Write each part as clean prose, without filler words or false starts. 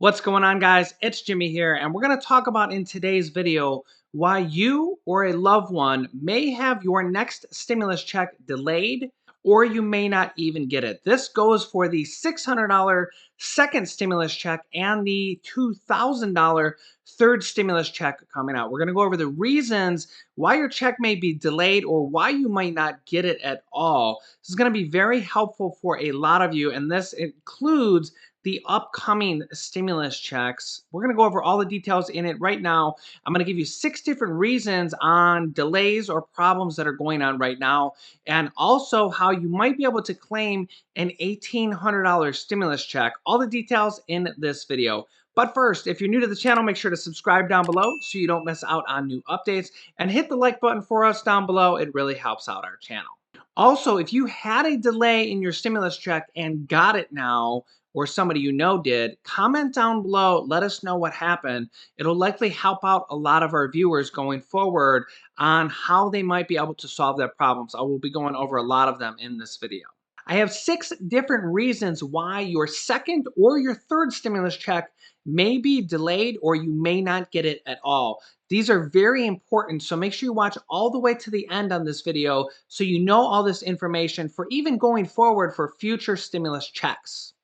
What's going on, guys? It's Jimmy here, and we're going to talk about in today's video why you or a loved one may have your next stimulus check delayed, or you may not even get it. This goes for the $600 second stimulus check and the $2,000 third stimulus check coming out. We're going to go over the reasons why your check may be delayed or why you might not get it at all. This is going to be very helpful for a lot of you, and this includes the upcoming stimulus checks. We're going to go over all the details in it right now. I'm going to give you 6 different reasons on delays or problems that are going on right now, and also how you might be able to claim an $1,800 stimulus check. All the details in this video. But first, if you're new to the channel, make sure to subscribe down below so you don't miss out on new updates, and hit the like button for us down below. It really helps out our channel. Also, if you had a delay in your stimulus check and got it now, or somebody you know did, comment down below. Let us know what happened. It'll likely help out a lot of our viewers going forward on how they might be able to solve their problems. I will be going over a lot of them in this video. I have 6 different reasons why your second or your third stimulus check may be delayed or you may not get it at all. These are very important, so make sure you watch all the way to the end on this video so you know all this information for even going forward for future stimulus checks.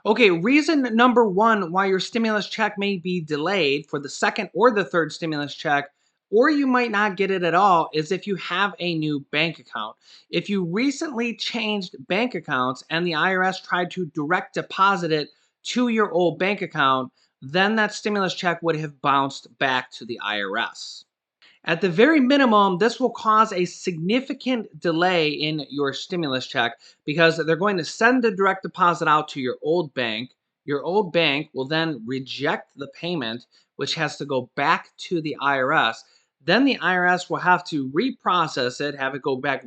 Okay, reason number 1 why your stimulus check may be delayed for the second or the third stimulus check, or you might not get it at all, is if you have a new bank account. If you recently changed bank accounts and the IRS tried to direct deposit it to your old bank account, then that stimulus check would have bounced back to the IRS. At the very minimum, this will cause a significant delay in your stimulus check because they're going to send the direct deposit out to your old bank. Your old bank will then reject the payment, which has to go back to the IRS. Then the IRS will have to reprocess it, have it go back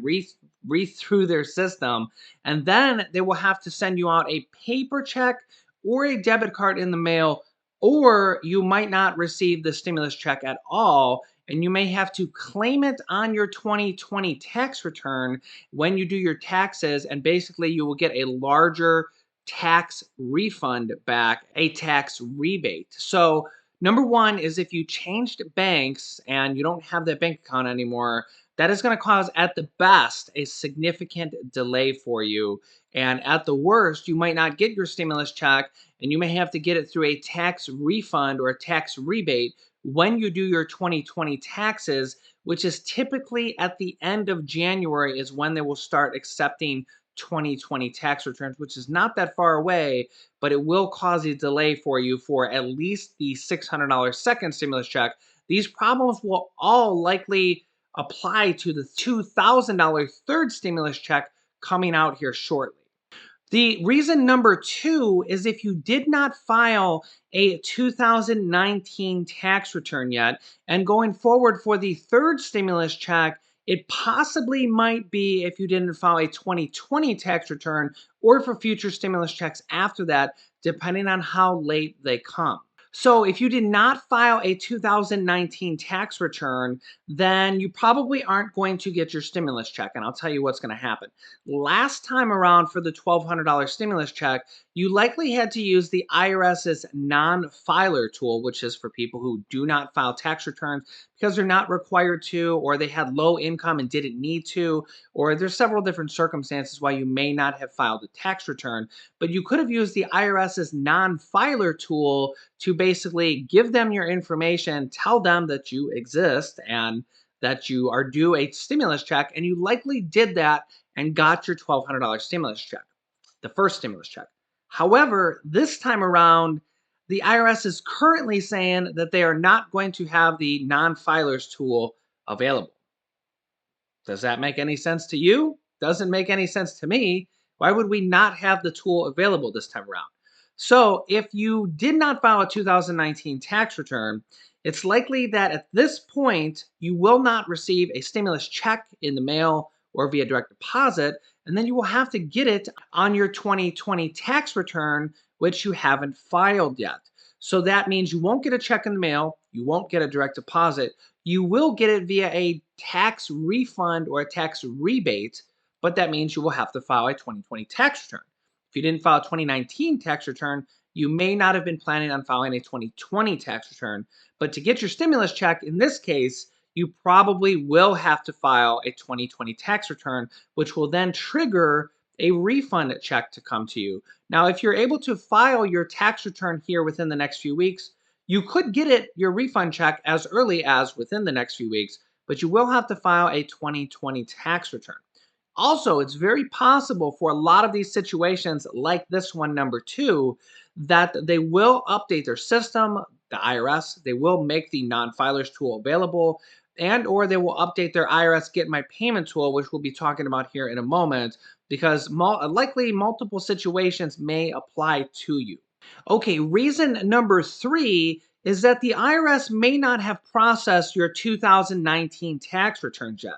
through their system, and then they will have to send you out a paper check or a debit card in the mail, or you might not receive the stimulus check at all, and you may have to claim it on your 2020 tax return when you do your taxes, and basically you will get a larger tax refund back, a tax rebate. So number 1 is if you changed banks and you don't have that bank account anymore, that is going to cause at the best a significant delay for you, and at the worst you might not get your stimulus check and you may have to get it through a tax refund or a tax rebate when you do your 2020 taxes, which is typically at the end of January is when they will start accepting 2020 tax returns, which is not that far away, but it will cause a delay for you for at least the $600 second stimulus check. These problems will all likely apply to the $2,000 third stimulus check coming out here shortly. The reason number 2 is if you did not file a 2019 tax return yet, and going forward for the third stimulus check, it possibly might be if you didn't file a 2020 tax return or for future stimulus checks after that, depending on how late they come. So if you did not file a 2019 tax return, then you probably aren't going to get your stimulus check. And I'll tell you what's going to happen. Last time around for the $1,200 stimulus check, you likely had to use the IRS's non-filer tool, which is for people who do not file tax returns because they're not required to, or they had low income and didn't need to, or there's several different circumstances why you may not have filed a tax return. But you could have used the IRS's non-filer tool to basically give them your information, tell them that you exist and that you are due a stimulus check, and you likely did that and got your $1,200 stimulus check, the first stimulus check. However, this time around, the IRS is currently saying that they are not going to have the non-filers tool available. Does that make any sense to you? Doesn't make any sense to me. Why would we not have the tool available this time around? So if you did not file a 2019 tax return, it's likely that at this point, you will not receive a stimulus check in the mail or via direct deposit, and then you will have to get it on your 2020 tax return, which you haven't filed yet. So that means you won't get a check in the mail, you won't get a direct deposit, you will get it via a tax refund or a tax rebate, but that means you will have to file a 2020 tax return. If you didn't file a 2019 tax return, you may not have been planning on filing a 2020 tax return. But to get your stimulus check, in this case, you probably will have to file a 2020 tax return, which will then trigger a refund check to come to you. Now, if you're able to file your tax return here within the next few weeks, you could get your refund check as early as within the next few weeks, but you will have to file a 2020 tax return. Also, it's very possible for a lot of these situations, like this one, number two, that they will update their system, the IRS, they will make the non-filers tool available, and or they will update their IRS Get My Payment tool, which we'll be talking about here in a moment, because likely multiple situations may apply to you. Okay, reason number three is that the IRS may not have processed your 2019 tax returns yet.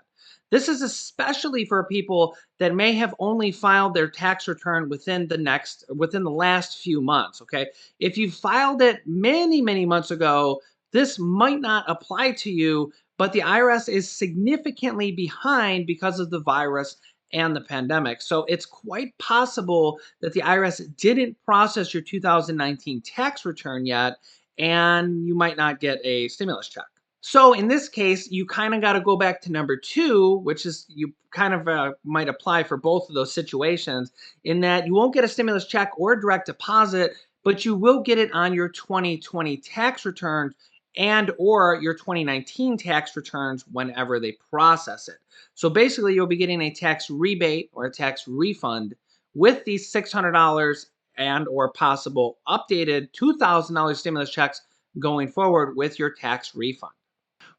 This is especially for people that may have only filed their tax return within the last few months, okay? If you filed it many, many months ago, this might not apply to you, but the IRS is significantly behind because of the virus and the pandemic. So it's quite possible that the IRS didn't process your 2019 tax return yet, and you might not get a stimulus check. So in this case, you kind of got to go back to number two, which is you kind of might apply for both of those situations, in that you won't get a stimulus check or direct deposit, but you will get it on your 2020 tax returns and or your 2019 tax returns whenever they process it. So basically, you'll be getting a tax rebate or a tax refund with these $600 and or possible updated $2,000 stimulus checks going forward with your tax refund.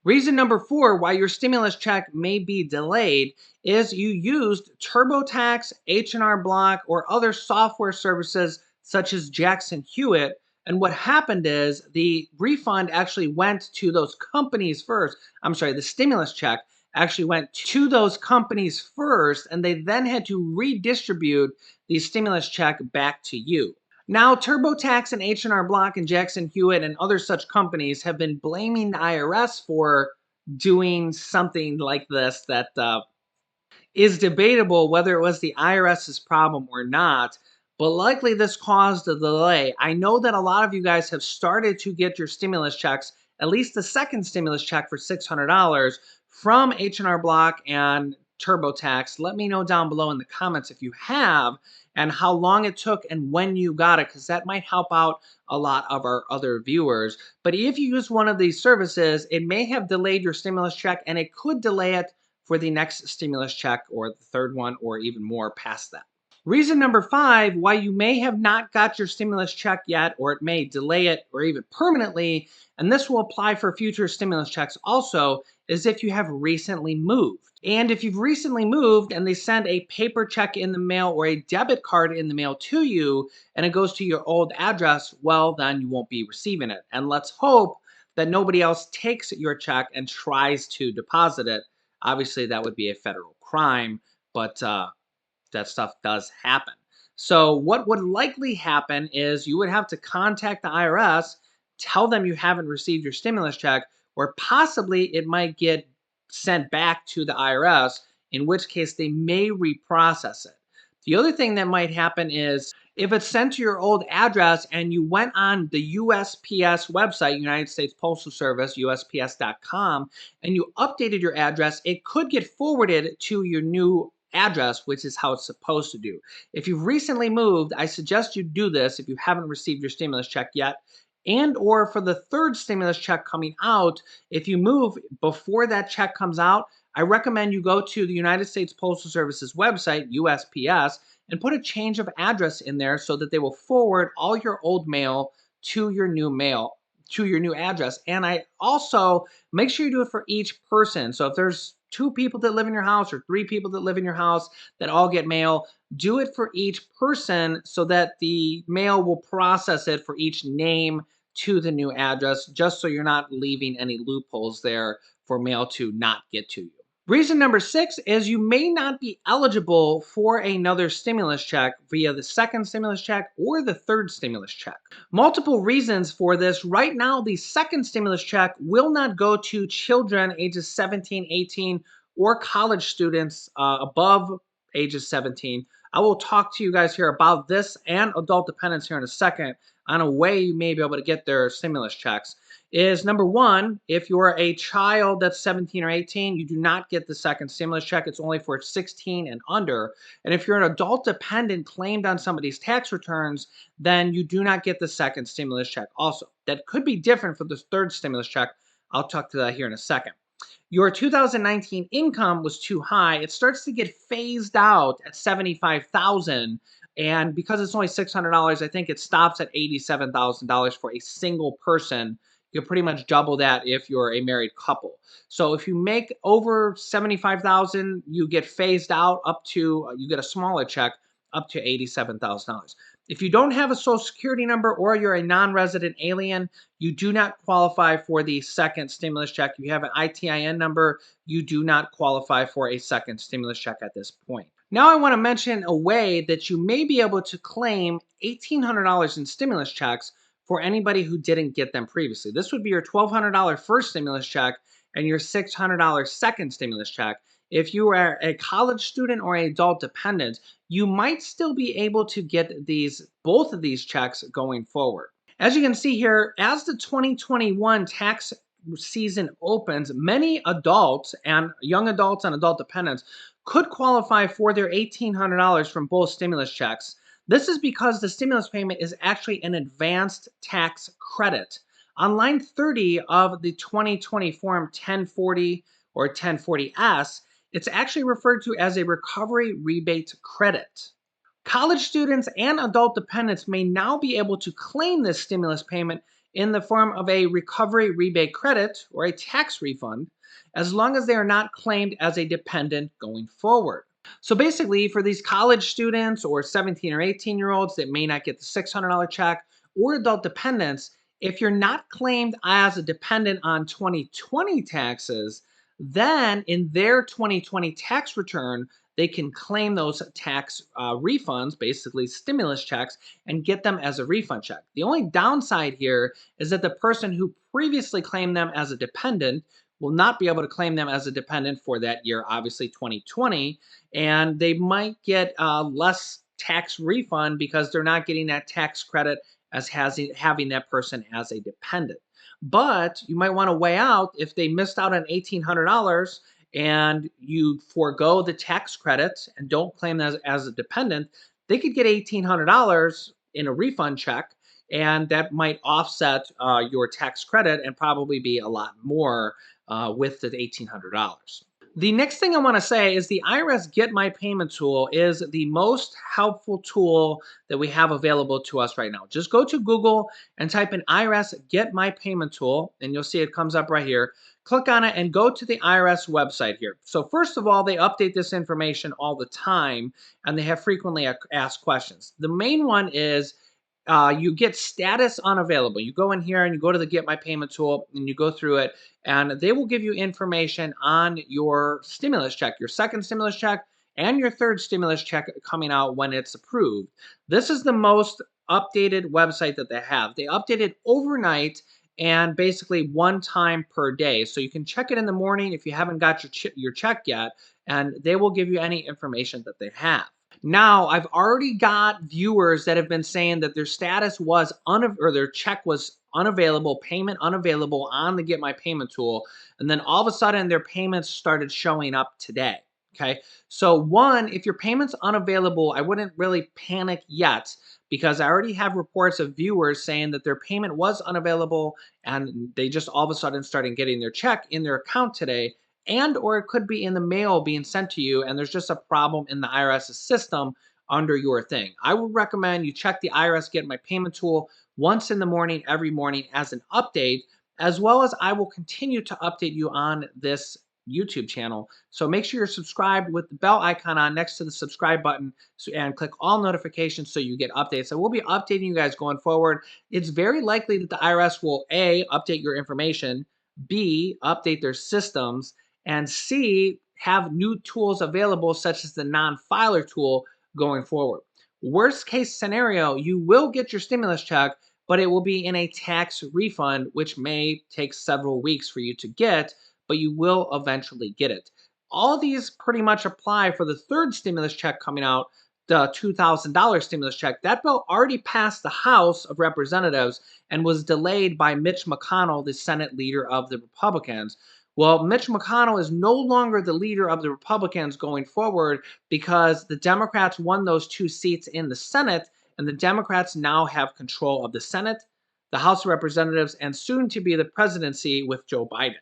Reason number four why your stimulus check may be delayed is you used TurboTax, H&R Block, or other software services such as Jackson Hewitt. And what happened is the refund actually went to those companies first. I'm sorry, the stimulus check actually went to those companies first, and they then had to redistribute the stimulus check back to you. Now, TurboTax and H&R Block and Jackson Hewitt and other such companies have been blaming the IRS for doing something like this that is debatable whether it was the IRS's problem or not, but likely this caused a delay. I know that a lot of you guys have started to get your stimulus checks, at least the second stimulus check for $600 from H&R Block and TurboTax. Let me know down below in the comments if you have and how long it took and when you got it, because that might help out a lot of our other viewers. But if you use one of these services, it may have delayed your stimulus check and it could delay it for the next stimulus check or the third one or even more past that. Reason number five why you may have not got your stimulus check yet, or it may delay it or even permanently, and this will apply for future stimulus checks also, is if you have recently moved. And if you've recently moved and they send a paper check in the mail or a debit card in the mail to you and it goes to your old address, well, then you won't be receiving it. And let's hope that nobody else takes your check and tries to deposit it. Obviously, that would be a federal crime, but that stuff does happen. So what would likely happen is you would have to contact the IRS, tell them you haven't received your stimulus check, or possibly it might get sent back to the IRS, in which case they may reprocess it. The other thing that might happen is if it's sent to your old address and you went on the USPS website, United States Postal Service, USPS.com, and you updated your address, it could get forwarded to your new address, which is how it's supposed to do. If you've recently moved, I suggest you do this if you haven't received your stimulus check yet. And or for the third stimulus check coming out, if you move before that check comes out, I recommend you go to the United States Postal Service's website, USPS, and put a change of address in there so that they will forward all your old mail to your new address. And I also make sure you do it for each person. So if there's two people that live in your house or three people that live in your house that all get mail, do it for each person so that the mail will process it for each name to the new address, just so you're not leaving any loopholes there for mail to not get to you. Reason number six is you may not be eligible for another stimulus check via the second stimulus check or the third stimulus check. Multiple reasons for this. Right now, the second stimulus check will not go to children ages 17, 18, or college students above ages 17. I will talk to you guys here about this and adult dependents here in a second on a way you may be able to get their stimulus checks is number one, if you're a child that's 17 or 18, you do not get the second stimulus check. It's only for 16 and under. And if you're an adult dependent claimed on somebody's tax returns, then you do not get the second stimulus check also. That could be different for the third stimulus check. I'll talk to that here in a second. Your 2019 income was too high, it starts to get phased out at 75,000, and because it's only $600, I think it stops at $87,000 for a single person. You can pretty much double that if you're a married couple. So if you make over 75,000, you get phased out up to you get a smaller check up to $87,000. If you don't have a social security number or you're a non-resident alien, you do not qualify for the second stimulus check. If you have an ITIN number, you do not qualify for a second stimulus check at this point. Now I want to mention a way that you may be able to claim $1,800 in stimulus checks for anybody who didn't get them previously. This would be your $1,200 first stimulus check and your $600 second stimulus check. If you are a college student or an adult dependent, you might still be able to get both of these checks going forward. As you can see here, as the 2021 tax season opens, many adults and young adults and adult dependents could qualify for their $1,800 from both stimulus checks. This is because the stimulus payment is actually an advanced tax credit. On line 30 of the 2020 Form 1040 or 1040S, it's actually referred to as a recovery rebate credit. College students and adult dependents may now be able to claim this stimulus payment in the form of a recovery rebate credit or a tax refund, as long as they are not claimed as a dependent going forward. So basically, for these college students or 17 or 18-year-olds that may not get the $600 check, or adult dependents, if you're not claimed as a dependent on 2020 taxes, then in their 2020 tax return, they can claim those tax refunds, basically stimulus checks, and get them as a refund check. The only downside here is that the person who previously claimed them as a dependent will not be able to claim them as a dependent for that year, obviously 2020, and they might get less tax refund because they're not getting that tax credit as having that person as a dependent. But you might want to weigh out if they missed out on $1,800 and you forego the tax credit and don't claim them as a dependent, they could get $1,800 in a refund check, and that might offset your tax credit and probably be a lot more with the $1,800. The next thing I want to say is the IRS Get My Payment tool is the most helpful tool that we have available to us right now. Just go to Google and type in IRS Get My Payment tool, and you'll see it comes up right here. Click on it and go to the IRS website here. So first of all, they update this information all the time, and they have frequently asked questions. The main one is you get status unavailable. You go in here and you go to the Get My Payment tool and you go through it, and they will give you information on your stimulus check, your second stimulus check, and your third stimulus check coming out when it's approved. This is the most updated website that they have. They update it overnight and basically one time per day. So you can check it in the morning if you haven't got your check yet, and they will give you any information that they have. Now, I've already got viewers that have been saying that their status was or their check was unavailable, payment unavailable on the Get My Payment tool, and then all of a sudden their payments started showing up today. Okay, so one, if your payment's unavailable, I wouldn't really panic yet because I already have reports of viewers saying that their payment was unavailable and they just all of a sudden started getting their check in their account today, and or it could be in the mail being sent to you and there's just a problem in the IRS's system under your thing. I would recommend you check the IRS Get My Payment tool once in the morning, every morning as an update, as well as I will continue to update you on this YouTube channel. So make sure you're subscribed with the bell icon on next to the subscribe button and click all notifications so you get updates. So we'll be updating you guys going forward. It's very likely that the IRS will A, update your information, B, update their systems, and C, have new tools available such as the non-filer tool going forward. Worst case scenario, you will get your stimulus check, but it will be in a tax refund, which may take several weeks for you to get, but you will eventually get it. All these pretty much apply for the third stimulus check coming out the $2,000 stimulus check, that bill already passed the House of Representatives and was delayed by Mitch McConnell, the Senate leader of the Republicans. Well, Mitch McConnell is no longer the leader of the Republicans going forward because the Democrats won those 2 seats in the Senate, and the Democrats now have control of the Senate, the House of Representatives, and soon to be the presidency with Joe Biden.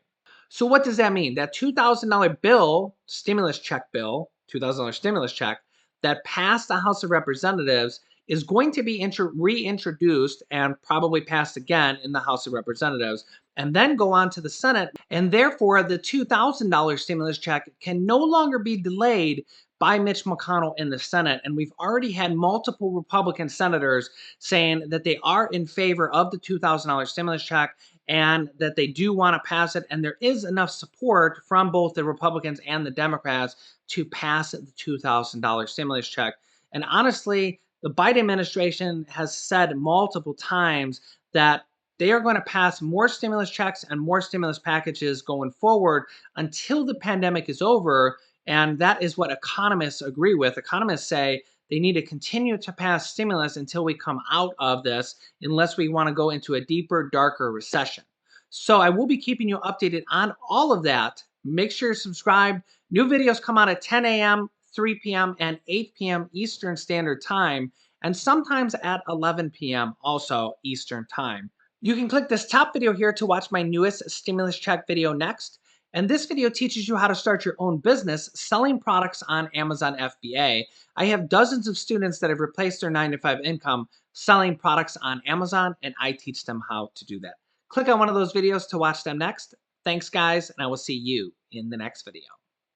So what does that mean? That $2,000 bill, stimulus check bill, $2,000 stimulus check that passed the House of Representatives is going to be reintroduced and probably passed again in the House of Representatives and then go on to the Senate. And therefore, the $2,000 stimulus check can no longer be delayed by Mitch McConnell in the Senate. And we've already had multiple Republican senators saying that they are in favor of the $2,000 stimulus check and that they do want to pass it. And there is enough support from both the Republicans and the Democrats to pass the $2,000 stimulus check. And honestly, the Biden administration has said multiple times that they are going to pass more stimulus checks and more stimulus packages going forward until the pandemic is over. And that is what economists agree with. Economists say they need to continue to pass stimulus until we come out of this, unless we want to go into a deeper, darker recession. So I will be keeping you updated on all of that. Make sure you're subscribed. New videos come out at 10 a.m., 3 p.m., and 8 p.m. Eastern Standard Time, and sometimes at 11 p.m. also Eastern Time. You can click this top video here to watch my newest stimulus check video next. And this video teaches you how to start your own business selling products on Amazon FBA. I have dozens of students that have replaced their 9-to-5 income selling products on Amazon, and I teach them how to do that. Click on one of those videos to watch them next. Thanks, guys, and I will see you in the next video.